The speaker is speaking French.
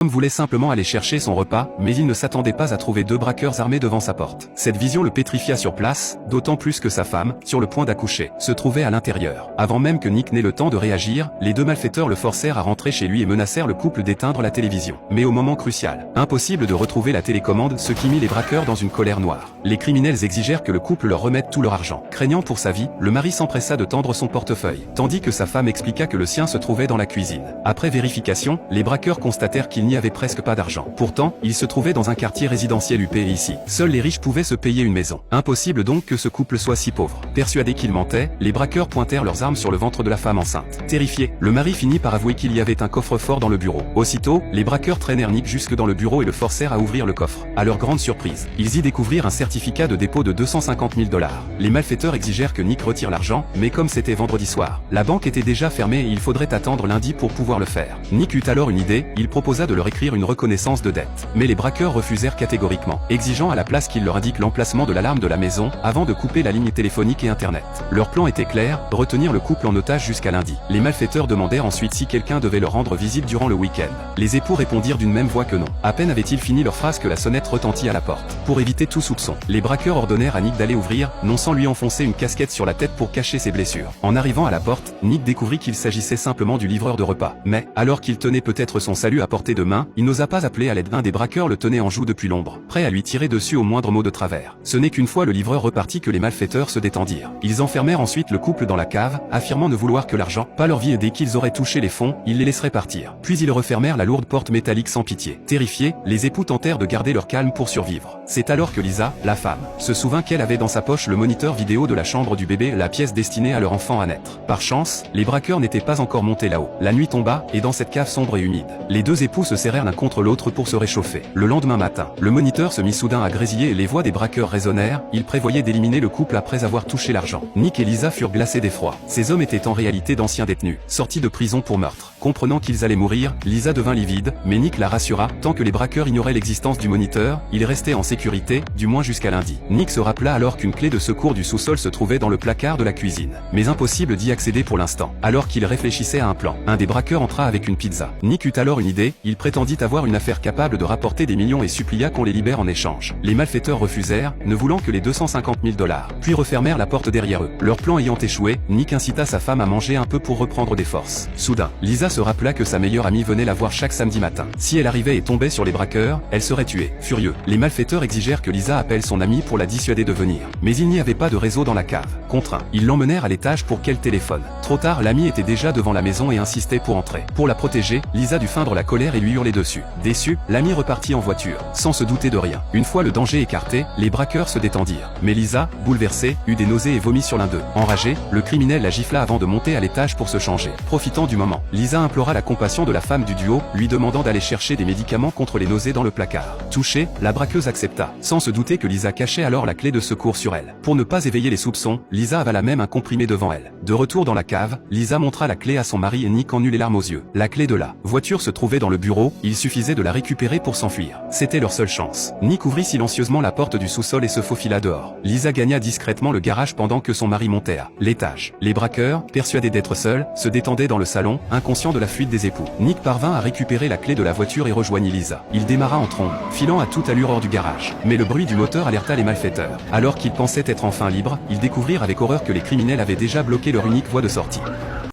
L'homme voulait simplement aller chercher son repas, mais il ne s'attendait pas à trouver deux braqueurs armés devant sa porte. Cette vision le pétrifia sur place, d'autant plus que sa femme, sur le point d'accoucher, se trouvait à l'intérieur. Avant même que Nick n'ait le temps de réagir, les deux malfaiteurs le forcèrent à rentrer chez lui et menacèrent le couple d'éteindre la télévision. Mais au moment crucial, impossible de retrouver la télécommande, ce qui mit les braqueurs dans une colère noire. Les criminels exigèrent que le couple leur remette tout leur argent. Craignant pour sa vie, le mari s'empressa de tendre son portefeuille, tandis que sa femme expliqua que le sien se trouvait dans la cuisine. Après vérification, les braqueurs constatèrent qu'il n'y avait presque pas d'argent. Pourtant, il se trouvait dans un quartier résidentiel huppé et ici, seuls les riches pouvaient se payer une maison. Impossible donc que ce couple soit si pauvre. Persuadés qu'ils mentaient, les braqueurs pointèrent leurs armes sur le ventre de la femme enceinte. Terrifié, le mari finit par avouer qu'il y avait un coffre-fort dans le bureau. Aussitôt, les braqueurs traînèrent Nick jusque dans le bureau et le forcèrent à ouvrir le coffre. À leur grande surprise, ils y découvrirent un certificat de dépôt de 250 000 $. Les malfaiteurs exigèrent que Nick retire l'argent, mais comme c'était vendredi soir, la banque était déjà fermée et il faudrait attendre lundi pour pouvoir le faire. Nick eut alors une idée, il proposa de leur écrire une reconnaissance de dette. Mais les braqueurs refusèrent catégoriquement, exigeant à la place qu'ils leur indiquent l'emplacement de l'alarme de la maison, avant de couper la ligne téléphonique et internet. Leur plan était clair, retenir le couple en otage jusqu'à lundi. Les malfaiteurs demandèrent ensuite si quelqu'un devait leur rendre visite durant le week-end. Les époux répondirent d'une même voix que non. À peine avaient-ils fini leur phrase que la sonnette retentit à la porte. Pour éviter tout soupçon, les braqueurs ordonnèrent à Nick d'aller ouvrir, non sans lui enfoncer une casquette sur la tête pour cacher ses blessures. En arrivant à la porte, Nick découvrit qu'il s'agissait simplement du livreur de repas. Mais, alors qu'il tenait peut-être son salut à portée de main, il n'osa pas appeler à l'aide. Un des braqueurs le tenait en joue depuis l'ombre, prêt à lui tirer dessus au moindre mot de travers. Ce n'est qu'une fois le livreur reparti que les malfaiteurs se détendirent. Ils enfermèrent ensuite le couple dans la cave, affirmant ne vouloir que l'argent, pas leur vie, et dès qu'ils auraient touché les fonds, ils les laisseraient partir. Puis ils refermèrent la lourde porte métallique sans pitié. Terrifiés, les époux tentèrent de garder leur calme pour survivre. C'est alors que Lisa, la femme, se souvint qu'elle avait dans sa poche le moniteur vidéo de la chambre du bébé, la pièce destinée à leur enfant à naître. Par chance, les braqueurs n'étaient pas encore montés là-haut. La nuit tomba, et dans cette cave sombre et humide, les deux époux se serrèrent l'un contre l'autre pour se réchauffer. Le lendemain matin, le moniteur se mit soudain à grésiller et les voix des braqueurs résonnèrent. Ils prévoyaient d'éliminer le couple après avoir touché l'argent. Nick et Lisa furent glacés d'effroi. Ces hommes étaient en réalité d'anciens détenus, sortis de prison pour meurtre. Comprenant qu'ils allaient mourir, Lisa devint livide, mais Nick la rassura. Tant que les braqueurs ignoraient l'existence du moniteur, ils restaient en sécurité, du moins jusqu'à lundi. Nick se rappela alors qu'une clé de secours du sous-sol se trouvait dans le placard de la cuisine. Mais impossible d'y accéder pour l'instant. Alors qu'il réfléchissait à un plan, un des braqueurs entra avec une pizza. Nick eut alors une idée, il prétendit avoir une affaire capable de rapporter des millions et supplia qu'on les libère en échange. Les malfaiteurs refusèrent, ne voulant que les 250 000 $, puis refermèrent la porte derrière eux. Leur plan ayant échoué, Nick incita sa femme à manger un peu pour reprendre des forces. Soudain, Lisa se rappela que sa meilleure amie venait la voir chaque samedi matin. Si elle arrivait et tombait sur les braqueurs, elle serait tuée. Furieux, les malfaiteurs exigèrent que Lisa appelle son amie pour la dissuader de venir. Mais il n'y avait pas de réseau dans la cave. Contraint, ils l'emmenèrent à l'étage pour qu'elle téléphone. Trop tard, l'amie était déjà devant la maison et insistait pour entrer. Pour la protéger, Lisa dut feindre la colère et lui hurler dessus. Déçu, l'amie repartit en voiture, sans se douter de rien. Une fois le danger écarté, les braqueurs se détendirent. Mais Lisa, bouleversée, eut des nausées et vomit sur l'un d'eux. Enragé, le criminel la gifla avant de monter à l'étage pour se changer. Profitant du moment, Lisa implora la compassion de la femme du duo, lui demandant d'aller chercher des médicaments contre les nausées dans le placard. Touchée, la braqueuse accepta, sans se douter que Lisa cachait alors la clé de secours sur elle. Pour ne pas éveiller les soupçons, Lisa avala même un comprimé devant elle. De retour dans la cave, Lisa montra la clé à son mari et Nick en eut les larmes aux yeux. La clé de la voiture se trouvait dans le bureau, il suffisait de la récupérer pour s'enfuir. C'était leur seule chance. Nick ouvrit silencieusement la porte du sous-sol et se faufila dehors. Lisa gagna discrètement le garage pendant que son mari montait à l'étage. Les braqueurs, persuadés d'être seuls, se détendaient dans le salon, inconscients de la fuite des époux. Nick parvint à récupérer la clé de la voiture et rejoignit Lisa. Il démarra en trombe, filant à toute allure hors du garage. Mais le bruit du moteur alerta les malfaiteurs. Alors qu'ils pensaient être enfin libres, ils découvrirent avec horreur que les criminels avaient déjà bloqué leur unique voie de sortie.